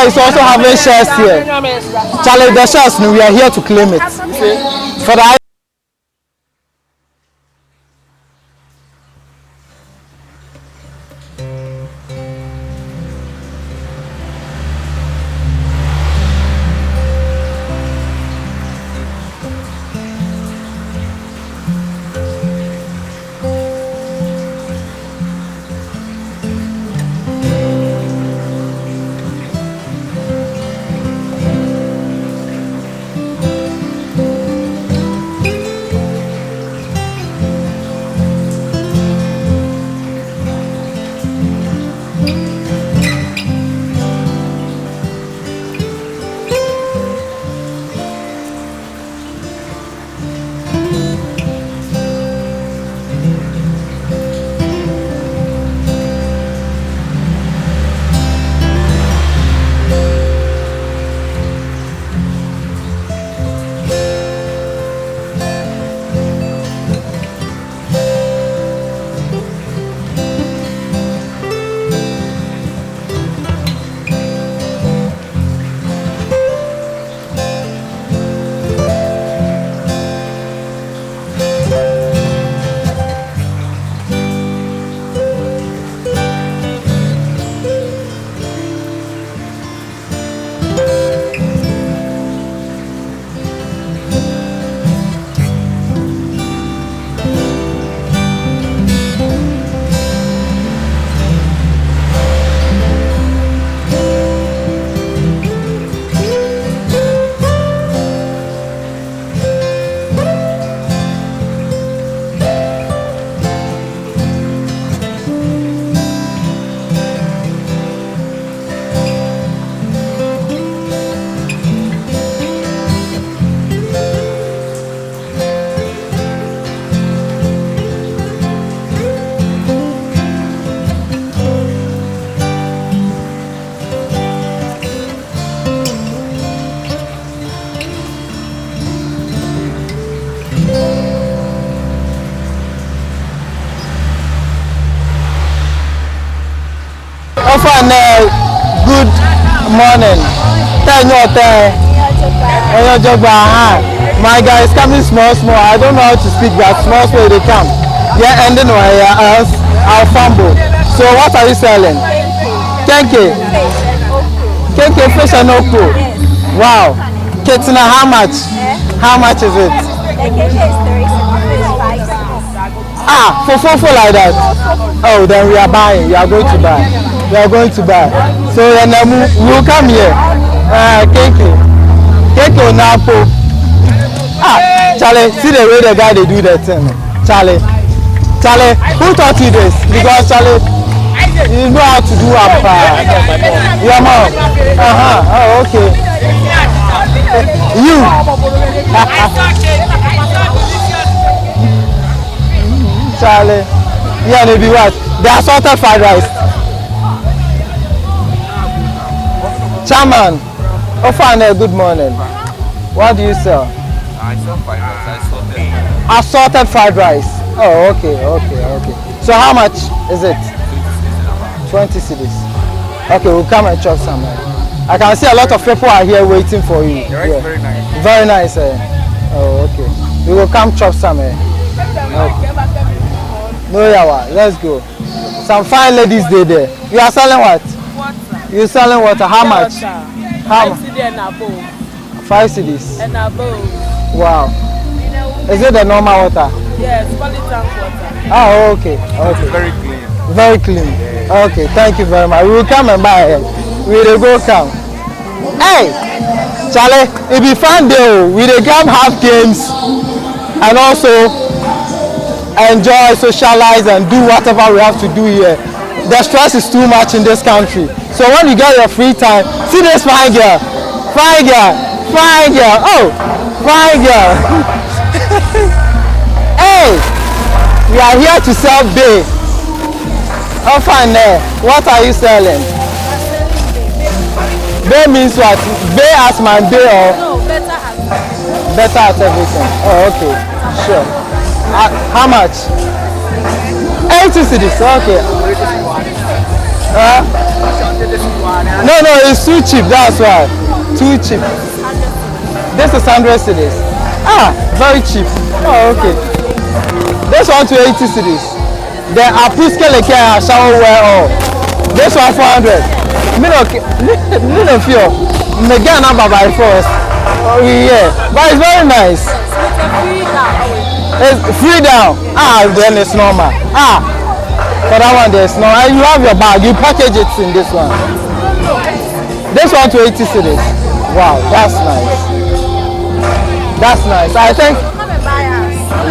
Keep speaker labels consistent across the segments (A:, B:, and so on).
A: is also having shares here. Charlie, the shares, we are here to claim it. For the good morning. My guy is coming small. I don't know how to speak, but small they come. Yeah, and then I'll fumble. So what are you selling? Kenke. Kenke fish and okpo. Wow. Ketina, how much? How much is it? For like that. Oh, then we are buying. We are going to buy. We are going to buy. So then we will come here. Kenke. Kenke onapo. Charlie, see the way the guy they do that thing. Charlie, who taught you this? Because Charlie, you know how to do your mom. Oh, okay. You. Charlie, yeah, maybe what? They are assorted fried rice. Chairman, good morning. What do you sell?
B: I sell fried rice.
A: Assorted fried rice. Oh, okay. So how much is it? 20 cedis. Okay, we'll come and chop some. I can see a lot of people are here waiting for you.
B: Yeah. Very nice.
A: Very nice. Oh, okay. We will come chop some. Okay. No, yawa. Let's go. Some fine ladies there. You are selling what?
C: Water.
A: You selling water? How much? How much?
C: 5 cedis and above.
A: 5 cedis.
C: And above.
A: Wow. Is it the normal water?
C: Yes, quality tank water.
A: Oh, okay.
B: It's very clean.
A: Very clean. Yeah. Okay, thank you very much. We will come and buy it. We will go come. Hey, Charlie, it be fun though. We will come have games and also enjoy, socialize, and do whatever we have to do here. The stress is too much in this country. So when you get your free time, see this fine girl. Fine girl. Fine girl. Oh, fine girl. Hey, we are here to sell bay. Oh, fine there. What are you selling? Bay means what? Bay as my bay or?
C: No, better as
A: better at everything. Oh, okay. Sure. How much? 80 cedis. Okay. No, no, it's too cheap. That's why. Too cheap. This is 100 cedis. Ah, very cheap. Oh, okay. This one to 80 cedis. The Apuske Leke showerware. Oh, this one 400. Me no fear. Me get number by force. Oh yeah, but it's very nice. It's free down. Ah, then it's normal. Ah, for that one there's no. And you have your bag. You package it in this one. This one to 80 cedis. Wow, that's nice. That's nice. I think.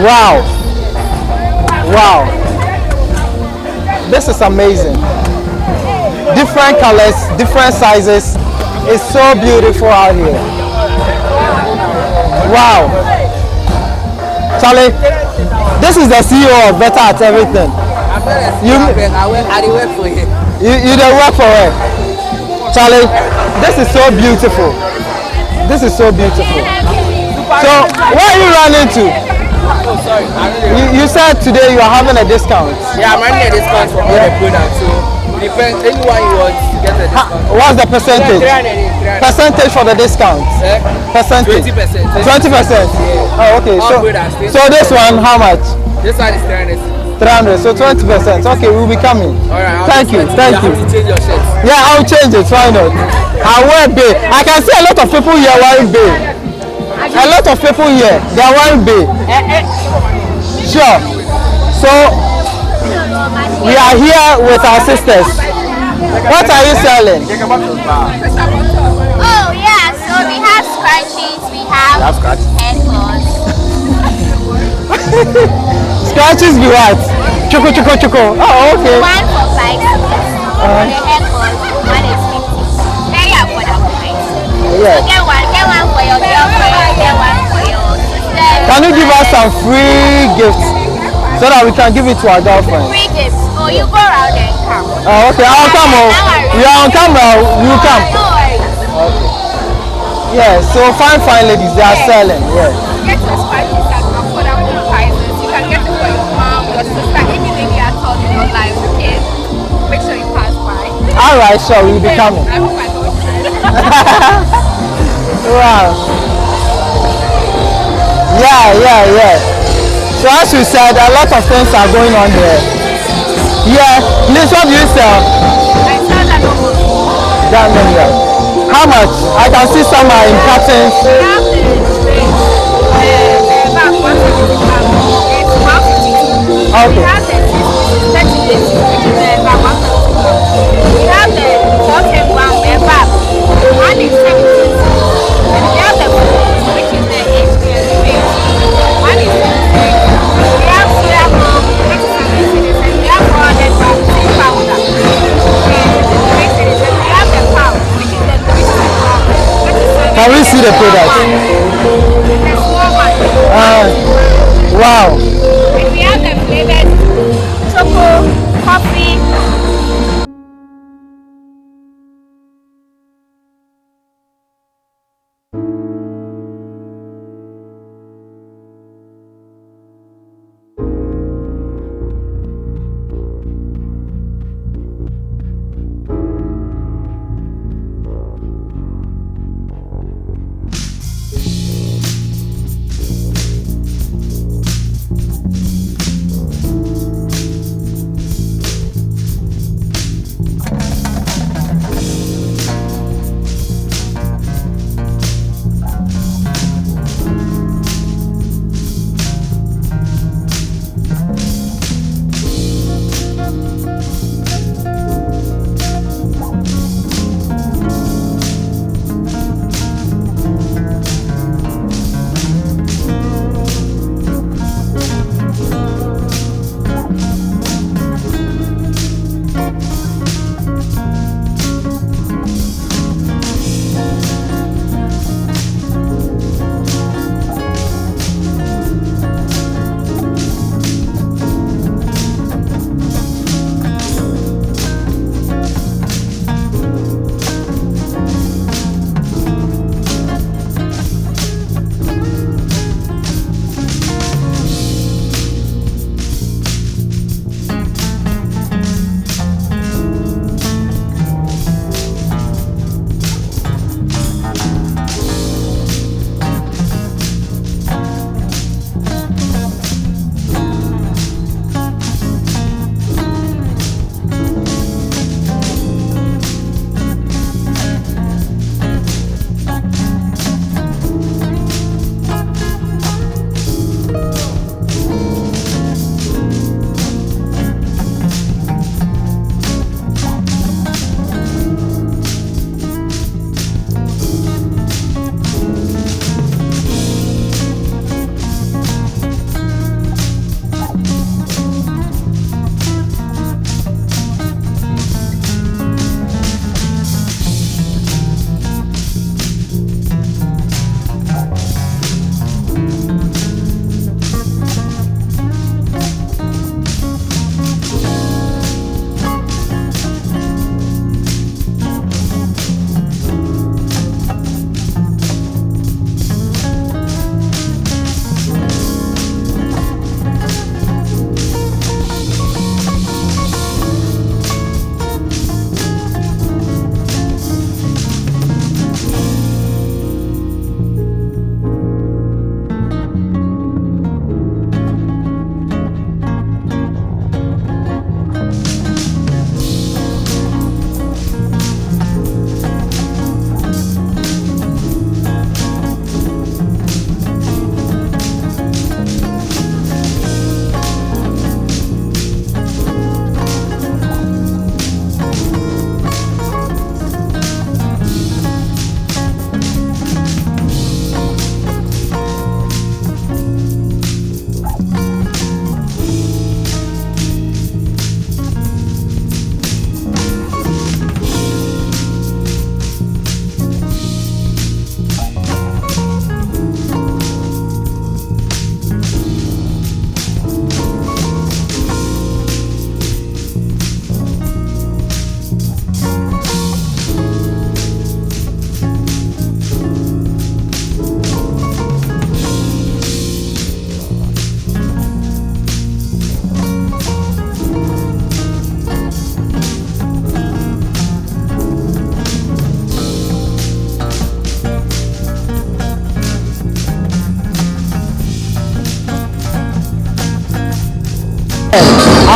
A: Wow. Wow. This is amazing. Different colors, different sizes. It's so beautiful out here. Wow. Charlie, this is the CEO of Better at Everything.
D: I work for him.
A: You don't work for her. Charlie, this is so beautiful. This is so beautiful. So, where are you running to?
D: Oh, sorry.
A: You said today you are having a discount.
D: Yeah, I'm running a discount for all the products. So, depends anyone you want to get a discount.
A: What's the percentage?
D: 300.
A: Percentage for the discount? Percentage?
D: 20%.
A: 20%?
D: Yeah.
A: Oh, okay. So this one, how much?
D: This one is 300.
A: 300. So 20%. Okay, we'll be coming.
D: Alright.
A: Thank you. Thank you.
D: You have to change your shirts.
A: Yeah, I'll change it. Why not? I wear bay. I can see a lot of people here wearing bay. A lot of people here, they are wearing bay. Sure. So we are here with our sisters. What are you selling?
E: Oh yeah, so we have scrunchies, we have headphones.
A: Scratches be what? Choco, choco, choco. Oh, okay.
E: One for 5 for the headphones, one is 50. Very affordable price.
A: Yeah.
E: So get one for your girlfriend, get one for your sister.
A: Can you give us some free gifts so that we can give it to our girlfriend?
E: Free gifts. Oh, you go around and come.
A: Oh, okay. I'll come. We are on camera. You come.
E: No worries.
A: Okay. Yeah. So fine ladies, they are selling. Yeah.
C: Get your scrunchies at affordable prices. You can get it for your mom, your sister, any lady at all in your life. Okay? Make sure you pass by.
A: All right. Sure. We'll be coming.
C: I hope I don't
A: Wow. Yeah. So as you said, a lot of things are going on here. Yeah. Please, what do you sell?
C: I sell that almost.
A: That many. How much? I can see some are in cartons.
C: We have the straight, the back 175, it's 152.
A: Okay.
C: We have the 30 days, which is the back 152. We have the 40 one, the back, one is 70. And we have the food, which is the 80. One is 70. We have soya milk, which is 70. And we have 400 back, powder. And we have the pound, which is the 360 pound, which is 70.
A: Can we see the product?
C: The small one.
A: Wow.
C: And we have the flavored choco, coffee.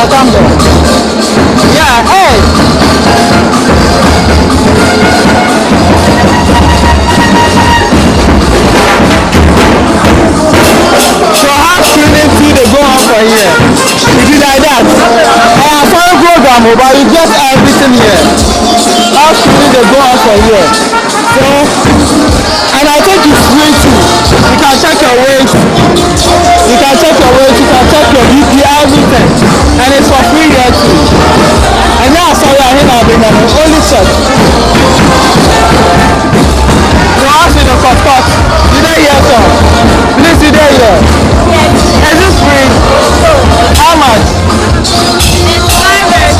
A: come there. Yeah, hey. So how screening tea they go on for here? It be like that. I follow program, but you get everything here. How screening they go on for here? So, and I think it's free too. You can check your weight. You can check your weight. You can check your BP, everything, and it's for free here too. And now, sorry, I hear that only check. So ask me the cut. You don't hear so? Please, you don't hear. Is this free? How much?
E: It's private.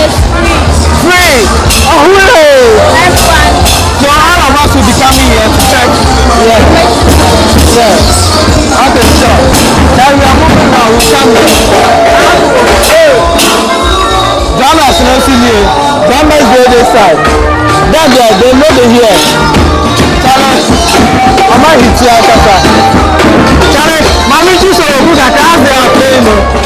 E: It's free.
A: Free! Oh, hooray!
E: Everyone.
A: So all of us will be coming here to check. Yeah. Yeah. Okay, sure. Then we are moving now. We'll come here. Hey! Drummers, no see me. Drummers go this side. Then they know they hear. Challenge. I'm not hit you out of that. Challenge. Mommy, you saw a book that they are playing.